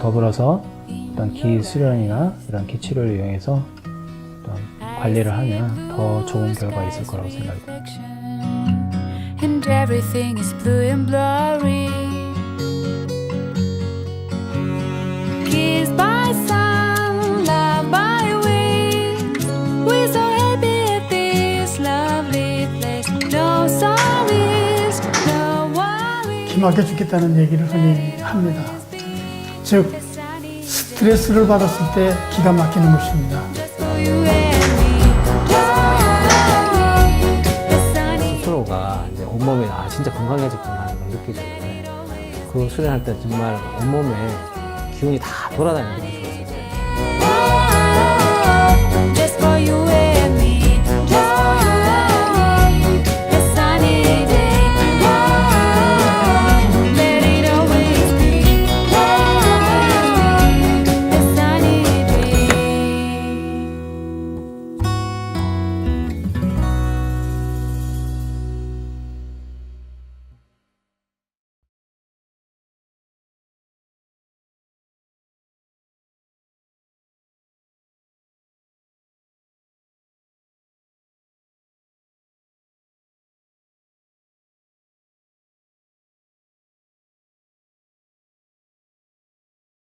더불어서 어떤 기수련이나 이런 기치료를 이용해서 어떤 관리를 하면 더 좋은 결과가 있을 거라고 생각이 듭니다. And everything is blue and blurry. Kissed by sun, loved by winds. We're so happy at this lovely place. No sorries, no worries. 기막혀 죽겠다는 얘기를 흔히 합니다. 즉 스트레스를 받았을 때 기가 막히는 것입니다. Just for you and me. The sunny 스스로가 이제 온몸이 진짜 건강해졌구나 하는 걸 느끼잖아요. 그 수련할 때 정말 온몸에 기운이 다 돌아다니는 게 좋았어요. just for you and me. Just for you and me. The sunny day. Let it always be. The sunny day.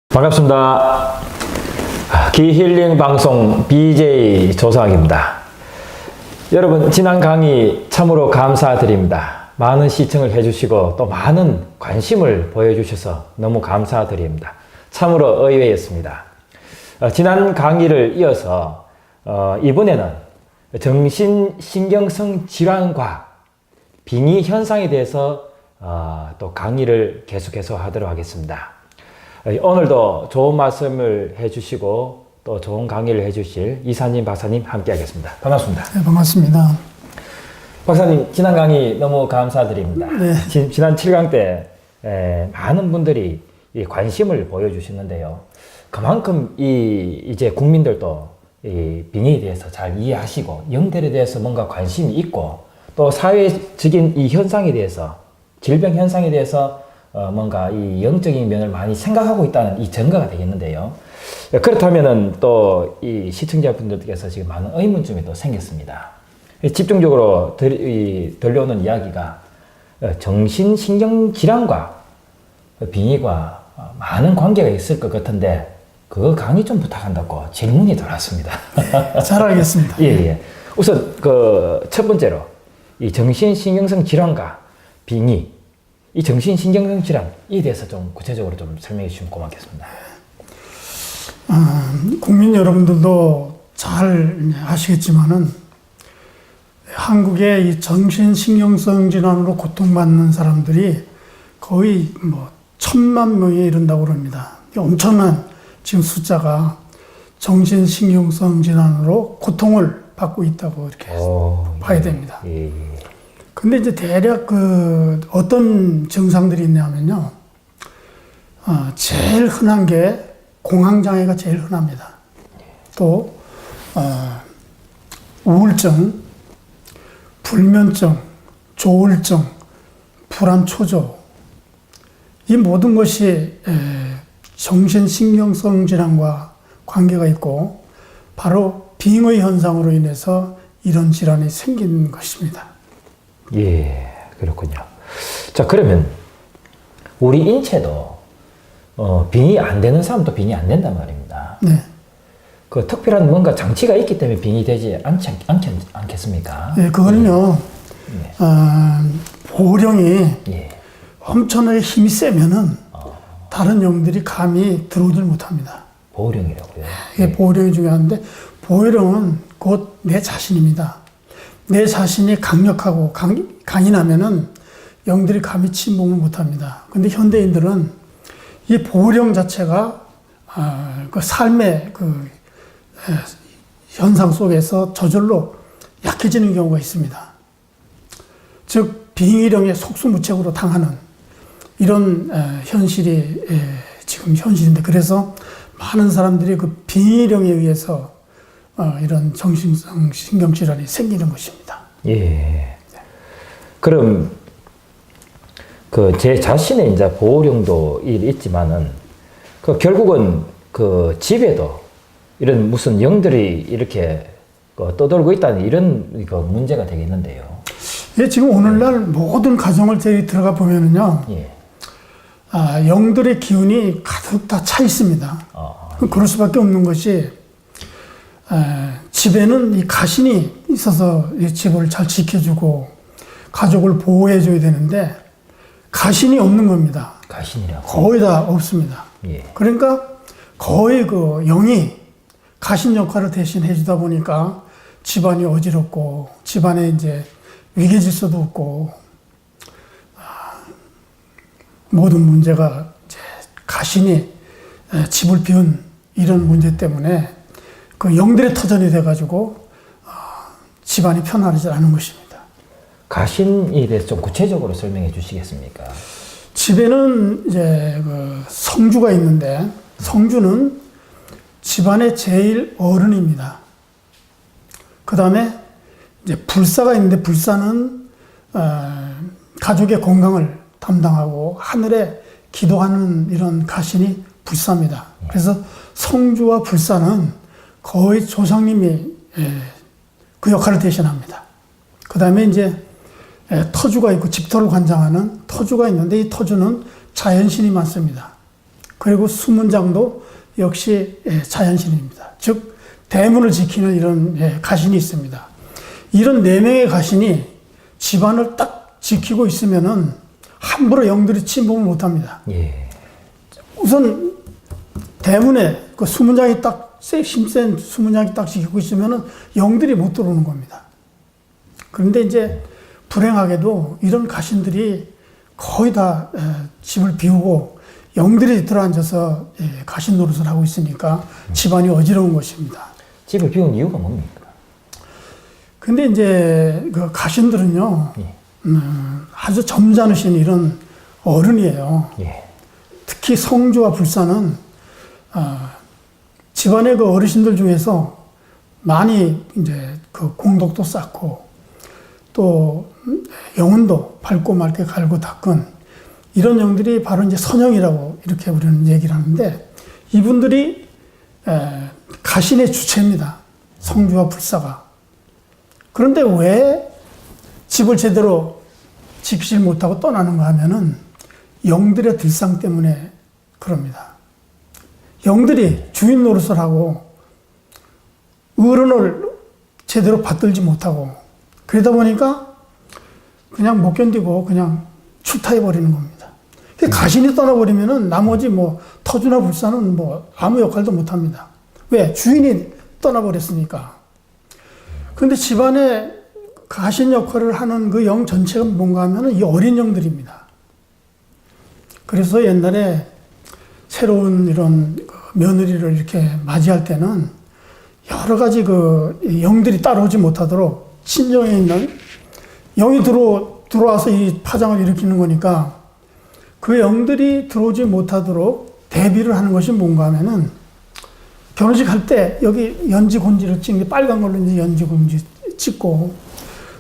반갑습니다. 기힐링 방송 BJ 조상입니다. 여러분, 지난 강의 참으로 감사드립니다. 많은 시청을 해주시고 또 많은 관심을 보여주셔서 너무 감사드립니다. 참으로 의외였습니다. 지난 강의를 이어서 이번에는 정신신경성 질환과 빙의 현상에 대해서 또 강의를 계속해서 하도록 하겠습니다. 오늘도 좋은 말씀을 해주시고 또 좋은 강의를 해주실 이사님, 박사님 함께 하겠습니다. 반갑습니다. 네, 반갑습니다. 박사님, 지난 강의 너무 감사드립니다. 네. 지난 7강 때 많은 분들이 이 관심을 보여주시는데요. 그만큼 이제 국민들도 이 빙의에 대해서 잘 이해하시고 영들에 대해서 뭔가 관심이 있고 또 사회적인 이 현상에 대해서, 질병 현상에 대해서 뭔가 이 영적인 면을 많이 생각하고 있다는 이 증거가 되겠는데요. 그렇다면은 또 이 시청자분들께서 지금 많은 의문점이 또 생겼습니다. 집중적으로 들려오는 이야기가 정신신경질환과 빙의가 많은 관계가 있을 것 같은데 그 강의 좀 부탁한다고 질문이 들어왔습니다. 잘 알겠습니다. 예, 예. 우선 그 첫 번째로 이 정신신경성 질환과 빙의, 이 정신신경성 질환에 대해서 좀 구체적으로 좀 설명해 주시면 고맙겠습니다. 국민 여러분들도 잘 아시겠지만은 한국의 이 정신신경성 질환으로 고통받는 사람들이 거의 1,000만 명에 이른다고 그럽니다. 엄청난 지금 숫자가 정신신경성 질환으로 고통을 받고 있다고 이렇게 봐야 됩니다. 예, 예. 근데 이제 대략 어떤 증상들이 있냐면요. 제일 흔한 게 공황장애가 제일 흔합니다. 또, 우울증, 불면증, 조울증, 불안초조. 이 모든 것이 정신신경성 질환과 관계가 있고 바로 빙의 현상으로 인해서 이런 질환이 생긴 것입니다. 예, 그렇군요. 자, 그러면 우리 인체도 빙의 안 되는 사람도 빙의 안 된단 말입니다. 네. 그 특별한 뭔가 장치가 있기 때문에 빙의 되지 않겠습니까? 예, 그거는요, 예. 보령이 예. 엄청나게 힘이 세면은 다른 영들이 감히 들어오질 못합니다. 보령이라고요. 이게 보령이 중요한데, 보령은 곧 내 자신입니다. 내 자신이 강력하고 강인하면은 영들이 감히 침범을 못합니다. 근데 현대인들은 이 보령 자체가 그 삶의 현상 속에서 저절로 약해지는 경우가 있습니다. 즉 빙의령에 속수무책으로 당하는 이런 현실이 지금 현실인데, 그래서 많은 사람들이 그 빙의령에 의해서 이런 정신성 신경질환이 생기는 것입니다. 예. 그럼 그 제 자신의 이제 보호령도 있지만은 그 결국은 그 집에도 이런 무슨 영들이 이렇게 떠돌고 있다는 이런 그 문제가 되겠는데요. 예, 지금 오늘날 모든 가정을 저희 들어가 보면은요, 예. 영들의 기운이 가득 다 차 있습니다. 그럴 수밖에 없는 것이, 집에는 이 가신이 있어서 이 집을 잘 지켜주고 가족을 보호해줘야 되는데 가신이 없는 겁니다. 가신이라고. 거의 다 없습니다. 예. 그러니까 거의 그 영이 가신 역할을 대신 해주다 보니까 집안이 어지럽고 집안에 이제 위계 질서도 없고 모든 문제가 이제 가신이 집을 비운 이런 문제 때문에 그 영들의 터전이 돼가지고 집안이 편안하지 않은 것입니다. 가신에 대해서 좀 구체적으로 설명해 주시겠습니까? 집에는 이제 그 성주가 있는데 성주는 집안의 제일 어른입니다. 그 다음에 이제 불사가 있는데 불사는 가족의 건강을 담당하고 하늘에 기도하는 이런 가신이 불사입니다. 그래서 성주와 불사는 거의 조상님이 그 역할을 대신합니다. 그 다음에 이제 터주가 있고 집터를 관장하는 터주가 있는데 이 터주는 자연신이 많습니다. 그리고 수문장도 역시 자연신입니다. 즉 대문을 지키는 이런 가신이 있습니다. 이런 4명의 가신이 집안을 딱 지키고 있으면은 함부로 영들이 침범을 못합니다. 예. 우선 대문에 그 수문장이 딱 힘센 수문장이 딱 지키고 있으면은 영들이 못 들어오는 겁니다. 그런데 이제 불행하게도 이런 가신들이 거의 다 집을 비우고 영들이 들어앉아서 가신 노릇을 하고 있으니까 집안이 어지러운 것입니다. 집을 비운 이유가 뭡니까? 근데 이제 그 가신들은요, 예. 아주 점잖으신 이런 어른이에요. 예. 특히 성주와 불사는 집안의 그 어르신들 중에서 많이 이제 그 공덕도 쌓고 또 영혼도 밝고 맑게 갈고 닦은 이런 영들이 바로 이제 선영이라고 이렇게 우리는 얘기를 하는데 이분들이 가신의 주체입니다. 성주와 불사가. 그런데 왜 집을 제대로 지키지 못하고 떠나는가 하면은 영들의 들상 때문에 그럽니다. 영들이 주인 노릇을 하고 어른을 제대로 받들지 못하고 그러다 보니까 그냥 못 견디고 그냥 출타해버리는 겁니다. 가신이 떠나버리면은 나머지 뭐 터주나 불사는 뭐 아무 역할도 못합니다. 왜? 주인이 떠나버렸으니까. 그런데 집안에 가신 역할을 하는 그 영 전체가 뭔가 하면은 이 어린 영들입니다. 그래서 옛날에 새로운 이런 며느리를 이렇게 맞이할 때는 여러 가지 그 영들이 따라오지 못하도록 친정에 있는 영이 들어와서 이 파장을 일으키는 거니까 그 영들이 들어오지 못하도록 대비를 하는 것이 뭔가 하면은 결혼식 할 때 여기 연지 곤지를 찍는 빨간 걸로 이제 연지 곤지 찍고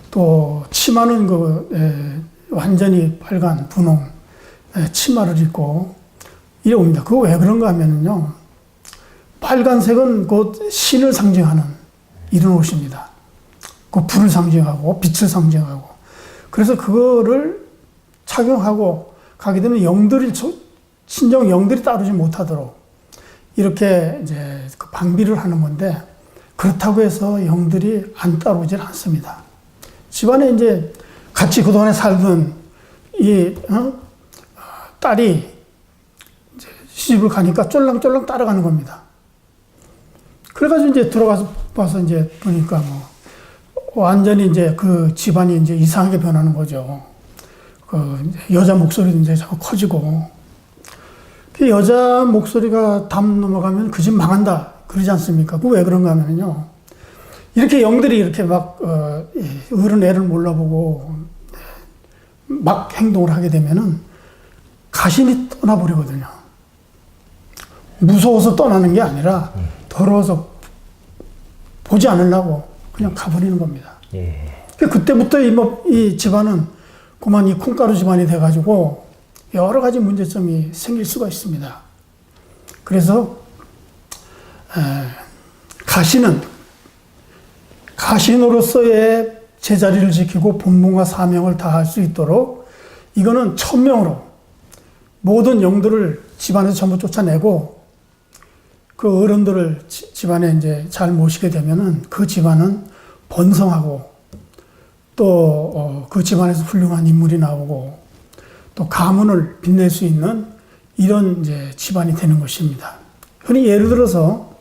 또 치마는 완전히 빨간 분홍 치마를 입고 이래 옵니다. 그거 왜 그런가 하면은요. 빨간색은 곧 신을 상징하는 이런 옷입니다. 그 불을 상징하고 빛을 상징하고 그래서 그거를 착용하고 가게 되면 친정 영들이 따르지 못하도록 이렇게 이제 그 방비를 하는 건데 그렇다고 해서 영들이 안 따라오질 않습니다. 집안에 이제 같이 그동안에 살던 이 딸이 이제 시집을 가니까 쫄랑쫄랑 따라가는 겁니다. 그래가지고 이제 들어가서 봐서 이제 보니까 완전히 이제 그 집안이 이제 이상하게 변하는 거죠. 그 여자 목소리도 이제 자꾸 커지고 그 여자 목소리가 담 넘어가면 그 집 망한다 그러지 않습니까? 그 왜 그런가 하면요. 이렇게 영들이 이렇게 막 어른 애를 몰라보고 막 행동을 하게 되면은 가신이 떠나버리거든요. 무서워서 떠나는 게 아니라 더러워서 보지 않으려고 그냥 가버리는 겁니다. 예. 그때부터 이 집안은 그만 이 콩가루 집안이 돼가지고 여러 가지 문제점이 생길 수가 있습니다. 그래서 가신으로서의 제자리를 지키고 본분과 사명을 다할 수 있도록 이거는 천명으로 모든 영들을 집안에서 전부 쫓아내고 그 어른들을 집안에 이제 잘 모시게 되면은 그 집안은 번성하고 또 그 집안에서 훌륭한 인물이 나오고 또 가문을 빛낼 수 있는 이런 이제 집안이 되는 것입니다. 흔히 예를 들어서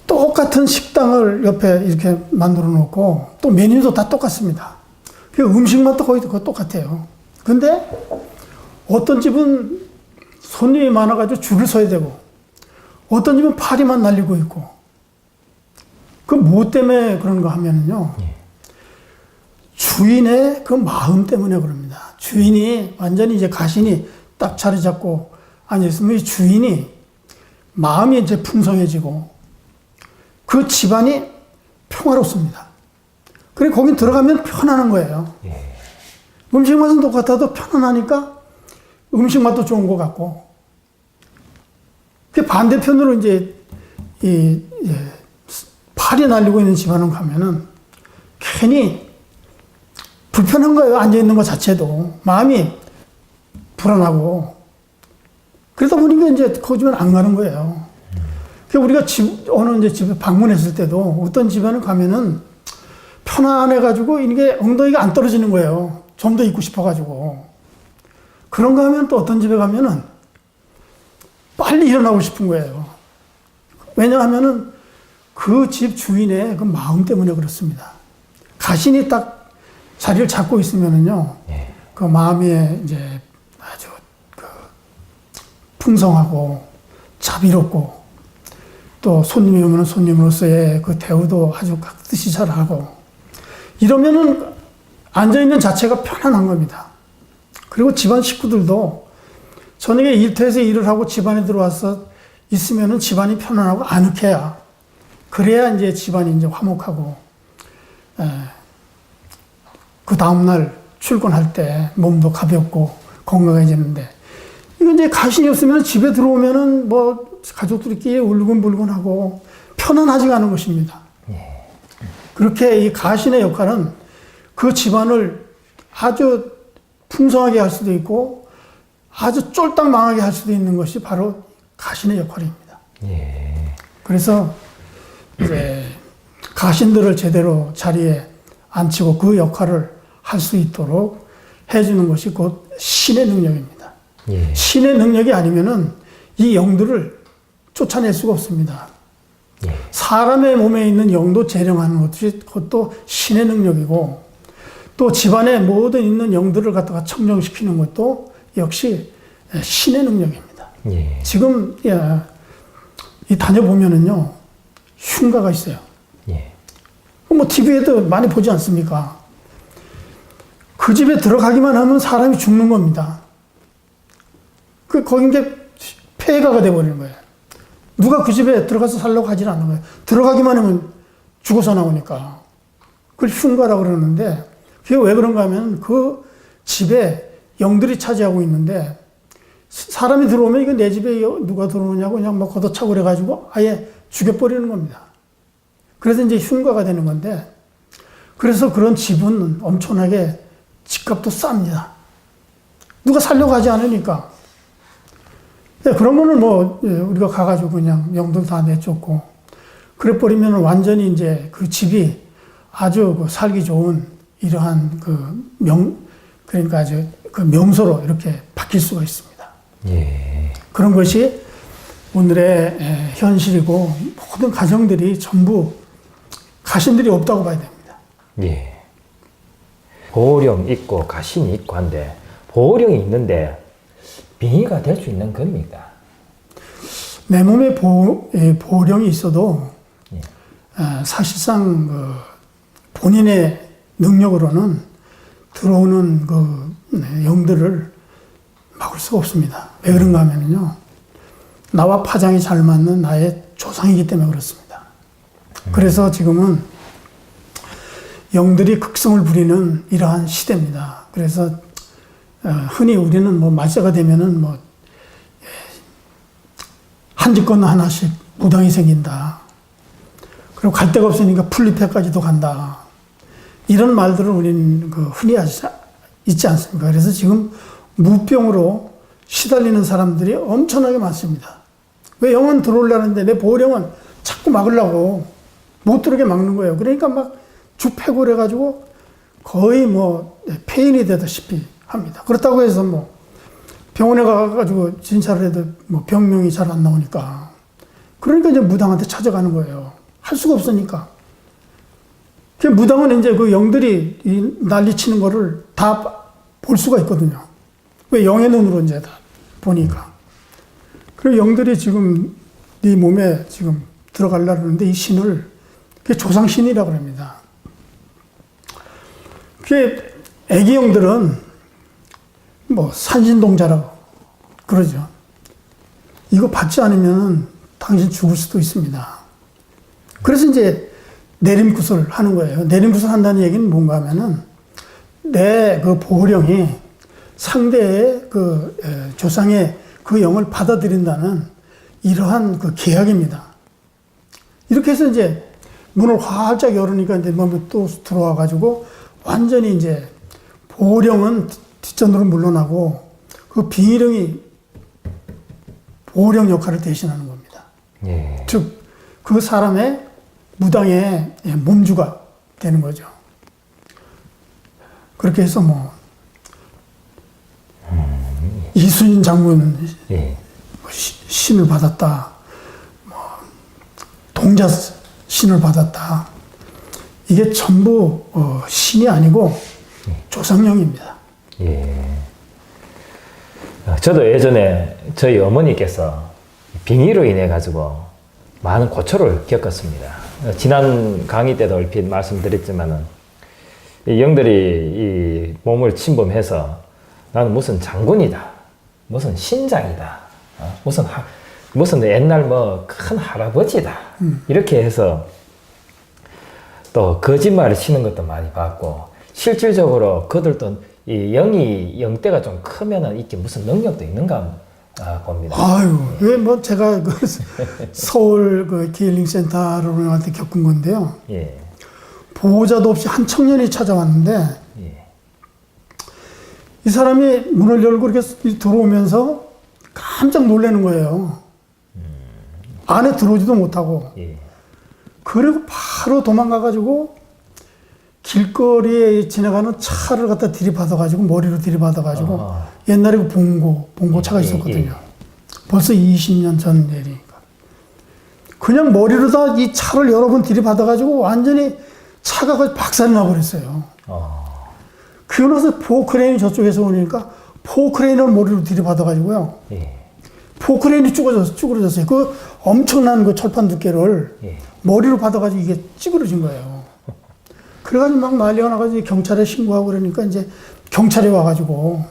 똑같은 식당을 옆에 이렇게 만들어 놓고 또 메뉴도 다 똑같습니다. 그 음식맛도 거의 똑같아요. 근데 어떤 집은 손님이 많아가지고 줄을 서야 되고 어떤 집은 파리만 날리고 있고 그 뭐 때문에 그런가 하면은요. 주인의 그 마음 때문에 그럽니다. 주인이 완전히 이제 가신이 딱 자리 잡고 앉아있으면 이 주인이 마음이 이제 풍성해지고 그 집안이 평화롭습니다. 그래 거긴 들어가면 편안한 거예요. 음식 맛은 똑같아도 편안하니까 음식 맛도 좋은 것 같고 그 반대편으로 이제 팔이 날리고 있는 집안을 가면은 괜히 불편한 거예요. 앉아있는 것 자체도. 마음이 불안하고. 그러다 보니까 이제 그 집은 안 가는 거예요. 우리가 어느 이제 집에 방문했을 때도 어떤 집안을 가면은 편안해가지고 이게 엉덩이가 안 떨어지는 거예요. 좀 더 있고 싶어가지고. 그런가 하면 또 어떤 집에 가면은 빨리 일어나고 싶은 거예요. 왜냐하면은 그 집 주인의 그 마음 때문에 그렇습니다. 가신이 딱 자리를 잡고 있으면은요, 그 마음이 이제 아주 그 풍성하고 자비롭고 또 손님이 오면 손님으로서의 그 대우도 아주 뜻이 잘하고 이러면은 앉아있는 자체가 편안한 겁니다. 그리고 집안 식구들도 저녁에 일터에서 일을 하고 집안에 들어와서 있으면은 집안이 편안하고 아늑해야 그래야 이제 집안이 이제 화목하고 그 다음날 출근할 때 몸도 가볍고 건강해지는데 이건 이제 가신이 없으면 집에 들어오면은 뭐 가족들끼리 울근불근하고 편안하지가 않은 것입니다. 그렇게 이 가신의 역할은 그 집안을 아주 풍성하게 할 수도 있고 아주 쫄딱 망하게 할 수도 있는 것이 바로 가신의 역할입니다. 그래서 이제 가신들을 제대로 자리에 앉히고 그 역할을 할 수 있도록 해주는 것이 곧 신의 능력입니다. 신의 능력이 아니면은 이 영들을 쫓아낼 수가 없습니다. 사람의 몸에 있는 영도 재령하는 것도 신의 능력이고 또 집안에 모든 있는 영들을 갖다가 청정시키는 것도 역시 신의 능력입니다. 지금 이 다녀보면은요 흉가가 있어요. 뭐 TV에도 많이 보지 않습니까? 그 집에 들어가기만 하면 사람이 죽는 겁니다. 거기 이제 폐해가가 돼버리는 거예요. 누가 그 집에 들어가서 살려고 하질 않는 거예요. 들어가기만 하면 죽어서 나오니까. 그걸 흉가라고 그러는데, 그게 왜 그런가 하면 그 집에 영들이 차지하고 있는데, 사람이 들어오면 이거 내 집에 누가 들어오냐고 그냥 막 걷어차고 그래가지고 아예 죽여버리는 겁니다. 그래서 이제 흉가가 되는 건데, 그래서 그런 집은 엄청나게 집값도 쌉니다. 누가 살려고 하지 않으니까. 그런 거는 뭐, 우리가 가가지고 그냥 영들 다 내쫓고, 그래 버리면 완전히 이제 그 집이 아주 그 살기 좋은 이러한 그러니까 아주 그 명소로 이렇게 바뀔 수가 있습니다. 그런 것이 오늘의 현실이고, 모든 가정들이 전부 가신들이 없다고 봐야 됩니다. 보호령 있고 가신이 있고 한데 보호령이 있는데 빙의가 될 수 있는 겁니까? 내 몸에 보호령이 있어도 사실상 그 본인의 능력으로는 들어오는 그 영들을 막을 수가 없습니다. 왜 그런가 하면요, 나와 파장이 잘 맞는 나의 조상이기 때문에 그렇습니다. 그래서 지금은 영들이 극성을 부리는 이러한 시대입니다. 그래서 흔히 우리는 뭐 말세가 되면은 뭐 한 집 건너 하나씩 무당이 생긴다. 그리고 갈 데가 없으니까 풀잎에까지도 간다. 이런 말들을 우리는 흔히 있지 않습니까? 그래서 지금 무병으로 시달리는 사람들이 엄청나게 많습니다. 왜 영은 들어오려는데 내 보령은 자꾸 막으려고 못 들어오게 막는 거예요. 그러니까 막 주패골해가지고 거의 뭐 폐인이 되다시피 합니다. 그렇다고 해서 뭐 병원에 가가지고 진찰을 해도 뭐 병명이 잘 안 나오니까. 그러니까 이제 무당한테 찾아가는 거예요. 할 수가 없으니까. 그 무당은 이제 그 영들이 난리 치는 거를 다 볼 수가 있거든요. 왜 영의 눈으로 이제 다 보니까. 그리고 영들이 지금 네 몸에 지금 들어가려고 하는데 이 신을, 그게 조상신이라고 합니다. 그게 애기 영들은 뭐 산신동자라고 그러죠. 이거 받지 않으면 당신 죽을 수도 있습니다. 그래서 이제 내림굿을 하는 거예요. 내림굿을 한다는 얘기는 뭔가 하면은 내 그 보령이 상대의 그 조상의 그 영을 받아들인다는 이러한 그 계약입니다. 이렇게 해서 이제 문을 활짝 열으니까 이제 몸이 또 들어와 가지고 완전히 이제 보령은 뒷전으로 물러나고 그 빙의령이 보령 역할을 대신하는 겁니다. 예. 즉, 그 사람의 무당의 몸주가 되는 거죠. 그렇게 해서 뭐, 이순신 장군 예. 신을 받았다. 뭐, 동자 신을 받았다. 이게 전부 신이 아니고 조상령입니다. 예. 저도 예전에 저희 어머니께서 빙의로 인해 가지고 많은 고초를 겪었습니다. 지난 강의 때도 얼핏 말씀드렸지만은 이 영들이 이 몸을 침범해서 나는 무슨 장군이다, 무슨 신장이다, 무슨 옛날 뭐 큰 할아버지다 이렇게 해서 또 거짓말을 치는 것도 많이 봤고 실질적으로 그들도 이 영대가 좀 크면은 이게 무슨 능력도 있는가 봅니다. 아유, 왜 뭐 제가 그 서울 그 기힐링 센터를 할 때 겪은 건데요. 예. 보호자도 없이 한 청년이 찾아왔는데 예. 이 사람이 문을 열고 이렇게 들어오면서 깜짝 놀라는 거예요. 안에 들어오지도 못하고. 예. 그리고 바로 도망가가지고 길거리에 지나가는 차를 갖다 들이받아가지고 머리로 들이받아가지고 아하. 옛날에 그 봉고 차가 예, 있었거든요. 예. 벌써 20년 전 일이니까. 그냥 머리로 다 이 차를 여러 번 들이받아가지고 완전히 차가 거의 박살이 나버렸어요. 그러고 나서 포크레인이 저쪽에서 오니까 포크레인을 머리로 들이받아가지고요. 예. 포크레인이 쭈그러졌어요. 그 엄청난 그 철판 두께를 예. 머리로 받아가지고 이게 찌그러진 거예요. 그래가지고 막 난리가 나가지고 경찰에 신고하고 그러니까 이제 경찰이 와가지고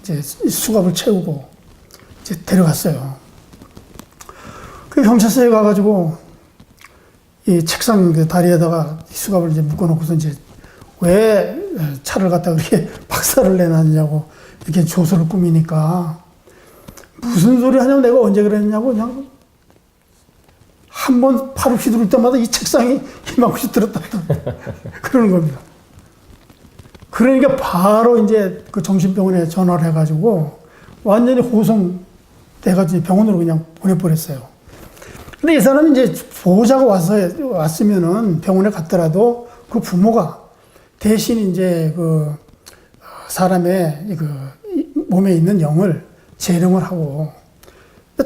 이제 수갑을 채우고 이제 데려갔어요. 그 경찰서에 가가지고 이 책상 그 다리에다가 수갑을 이제 묶어놓고서 이제 왜 차를 갖다 그렇게 박살을 내놨냐고 이렇게 조서를 꾸미니까 무슨 소리 하냐고 내가 언제 그랬냐고 그냥 한 번 팔을 휘두를 때마다 이 책상이 이만큼씩 들었다 그러는 겁니다. 그러니까 바로 이제 그 정신병원에 전화를 해가지고 완전히 호송돼가지고 병원으로 그냥 보내버렸어요. 근데 이 사람이 이제 보호자가 왔으면은 병원에 갔더라도 그 부모가 대신 이제 그 사람의 그 몸에 있는 영을 재령을 하고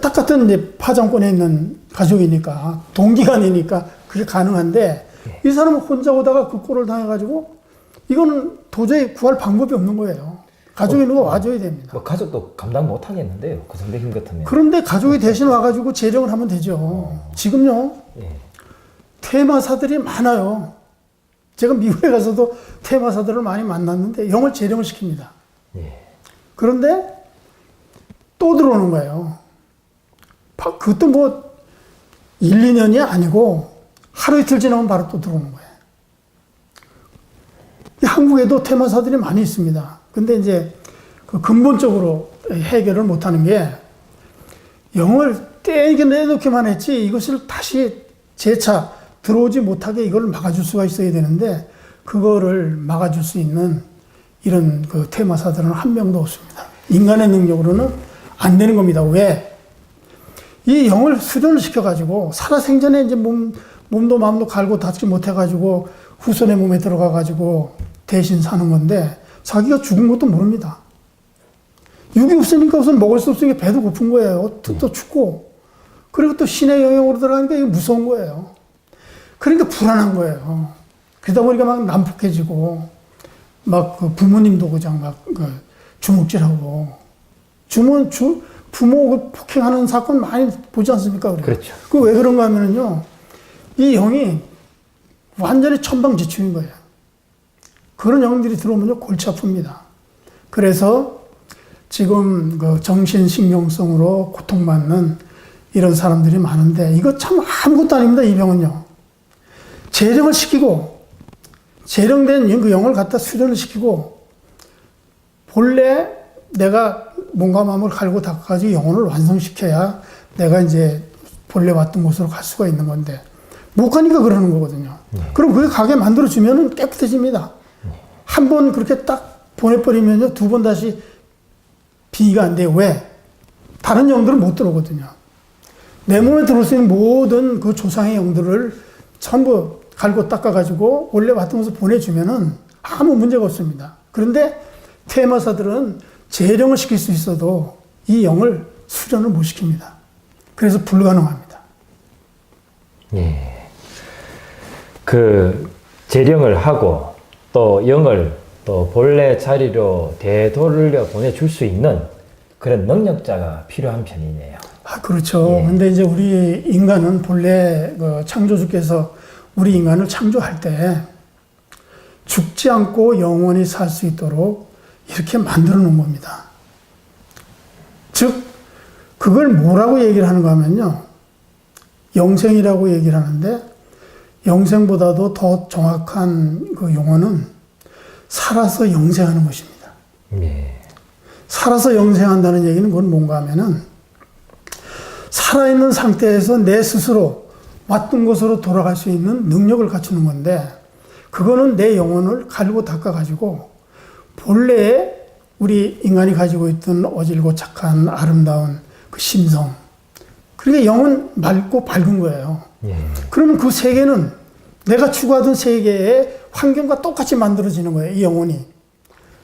딱 같은 이제 파장권에 있는 가족이니까 동기간이니까 그게 가능한데 이 사람은 혼자 오다가 그 꼴을 당해가지고 이거는 도저히 구할 방법이 없는 거예요. 가족이 누가 와줘야 됩니다. 뭐 가족도 감당 못 하겠는데요. 그 정도 힘 같으면. 그런데 가족이 대신 와가지고 재령을 하면 되죠. 지금요 예. 퇴마사들이 많아요. 제가 미국에 가서도 퇴마사들을 많이 만났는데 영을 재령을 시킵니다. 예. 그런데 또 들어오는 거예요. 그것도 뭐 1, 2년이 아니고 하루 이틀 지나면 바로 또 들어오는 거예요. 한국에도 퇴마사들이 많이 있습니다. 근데 이제 그 근본적으로 해결을 못하는 게 영을 떼게 내놓기만 했지 이것을 다시 재차 들어오지 못하게 이걸 막아줄 수가 있어야 되는데 그거를 막아줄 수 있는 이런 그 테마사들은 한 명도 없습니다. 인간의 능력으로는 안 되는 겁니다. 왜? 이 영을 수련을 시켜가지고 살아생전에 이제 몸도 마음도 갈고 닿지 못해가지고 후손의 몸에 들어가가지고 대신 사는 건데 자기가 죽은 것도 모릅니다. 육이 없으니까 우선 먹을 수 없으니까 배도 고픈 거예요. 또 춥고. 그리고 또 신의 영역으로 들어가니까 이게 무서운 거예요. 그러니까 불안한 거예요. 그러다 보니까 막 난폭해지고, 막 그 부모님도 그냥 막 그 주먹질하고, 부모 그 폭행하는 사건 많이 보지 않습니까? 우리가? 그렇죠. 그 왜 그런가 하면은요, 이 영이 완전히 천방지축인 거예요. 그런 영들이 들어오면요, 골치 아픕니다. 그래서 지금 그 정신신경성으로 고통받는 이런 사람들이 많은데, 이거 참 아무것도 아닙니다, 이 병은요. 재령을 시키고, 재령된 그 영을 갖다 수련을 시키고, 본래 내가 몸과 마음을 갈고 닦아가지고 영혼을 완성시켜야 내가 이제 본래 왔던 곳으로 갈 수가 있는 건데, 못 가니까 그러는 거거든요. 그럼 그게 가게 만들어주면은 깨끗해집니다. 한 번 그렇게 딱 보내버리면요, 두 번 다시 빙의가 안 돼요. 왜? 다른 영들은 못 들어오거든요. 내 몸에 들어올 수 있는 모든 그 조상의 영들을 전부 갈고 닦아가지고 원래 왔던 곳을 보내주면은 아무 문제가 없습니다. 그런데 테마사들은 재령을 시킬 수 있어도 이 영을 수련을 못 시킵니다. 그래서 불가능합니다. 예. 그 재령을 하고 또 영을 또 본래 자리로 되돌려 보내줄 수 있는 그런 능력자가 필요한 편이네요. 아, 그렇죠. 예. 근데 이제 우리 인간은 본래 그 창조주께서 우리 인간을 창조할 때 죽지 않고 영원히 살 수 있도록 이렇게 만들어 놓은 겁니다. 즉, 그걸 뭐라고 얘기를 하는가 하면요. 영생이라고 얘기를 하는데, 영생보다도 더 정확한 그 용어는 살아서 영생하는 것입니다. 예. 살아서 영생한다는 얘기는 그건 뭔가 하면은, 살아있는 상태에서 내 스스로 왔던 곳으로 돌아갈 수 있는 능력을 갖추는 건데, 그거는 내 영혼을 갈고 닦아가지고, 본래의 우리 인간이 가지고 있던 어질고 착한 아름다운 그 심성. 그러니까 영은 맑고 밝은 거예요. 예. 그러면 그 세계는 내가 추구하던 세계의 환경과 똑같이 만들어지는 거예요, 이 영혼이.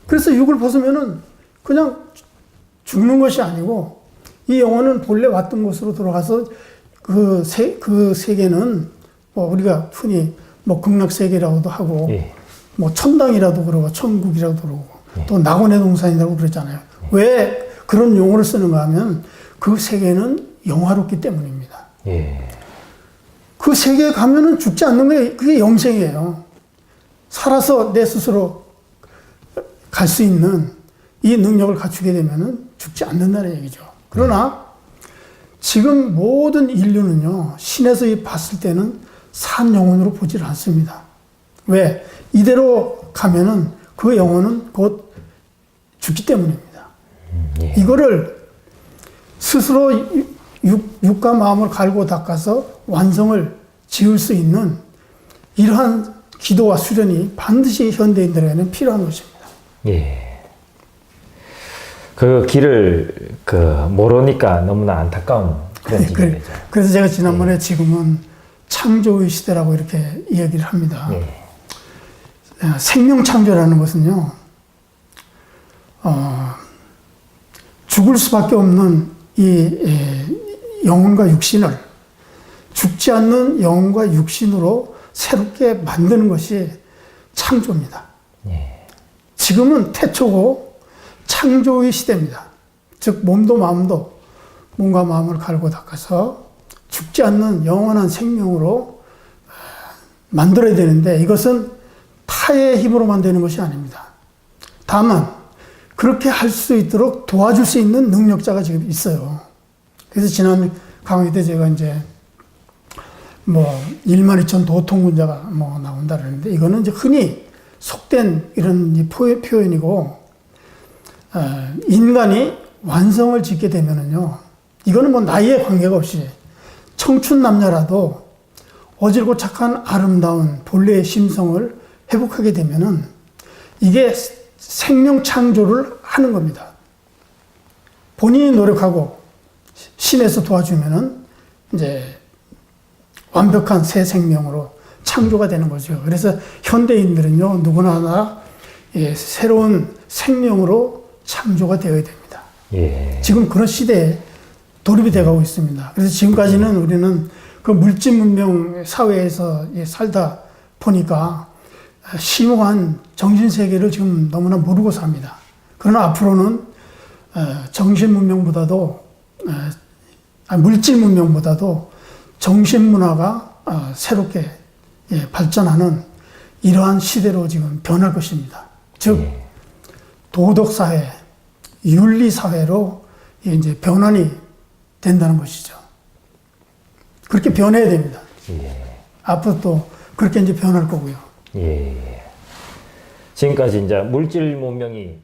그래서 육을 벗으면은 그냥 죽는 것이 아니고, 이 영혼은 본래 왔던 곳으로 돌아가서 그 세계는 뭐 우리가 흔히 뭐 극락세계라고도 하고, 예. 뭐 천당이라도 그러고 천국이라도 그러고 또 낙원의 동산이라고 그랬잖아요. 왜 그런 용어를 쓰는가 하면 그 세계는 영화롭기 때문입니다. 예. 그 세계에 가면은 죽지 않는 게 그게 영생이에요. 살아서 내 스스로 갈 수 있는 이 능력을 갖추게 되면은 죽지 않는다는 얘기죠. 그러나 지금 모든 인류는요, 신에서 봤을 때는 산 영혼으로 보질 않습니다. 왜? 이대로 가면은 그 영혼은 곧 죽기 때문입니다. 예. 이거를 스스로 육과 마음을 갈고 닦아서 완성을 지을 수 있는 이러한 기도와 수련이 반드시 현대인들에게는 필요한 것입니다. 예. 그 길을 모르니까 너무나 안타까운 그런 지경이죠. 그래서 제가 지난번에 지금은 창조의 시대라고 이렇게 이야기를 합니다. 예. 생명 창조라는 것은요, 죽을 수밖에 없는 이 영혼과 육신을 죽지 않는 영혼과 육신으로 새롭게 만드는 것이 창조입니다. 예. 지금은 태초고 창조의 시대입니다. 즉 몸도 마음도 몸과 마음을 갈고 닦아서 죽지 않는 영원한 생명으로 만들어야 되는데 이것은 타의 힘으로만 되는 것이 아닙니다. 다만 그렇게 할 수 있도록 도와줄 수 있는 능력자가 지금 있어요. 그래서 지난 강의 때 제가 이제 뭐 12,000 도통군자가 뭐 나온다 그러는데 이거는 이제 흔히 속된 이런 표현이고 인간이 완성을 짓게 되면은요 이거는 뭐 나이에 관계가 없이 청춘 남녀라도 어질고 착한 아름다운 본래의 심성을 회복하게 되면은 이게 생명 창조를 하는 겁니다. 본인이 노력하고 신에서 도와주면은 이제 완벽한 새 생명으로 창조가 되는 거죠. 그래서 현대인들은요, 누구나 하나 새로운 생명으로 창조가 되어야 됩니다. 예. 지금 그런 시대에 돌입이 되어가고 있습니다. 그래서 지금까지는 우리는 그 물질 문명 사회에서 살다 보니까 심오한 정신 세계를 지금 너무나 모르고 삽니다. 그러나 앞으로는 정신 문명보다도 물질 문명보다도 정신 문화가 새롭게 발전하는 이러한 시대로 지금 변할 것입니다. 즉 도덕 사회, 윤리 사회로 이제 변환이 된다는 것이죠. 그렇게 변해야 됩니다. 앞으로 또 그렇게 이제 변할 거고요. 예. 지금까지 이제 물질 문명이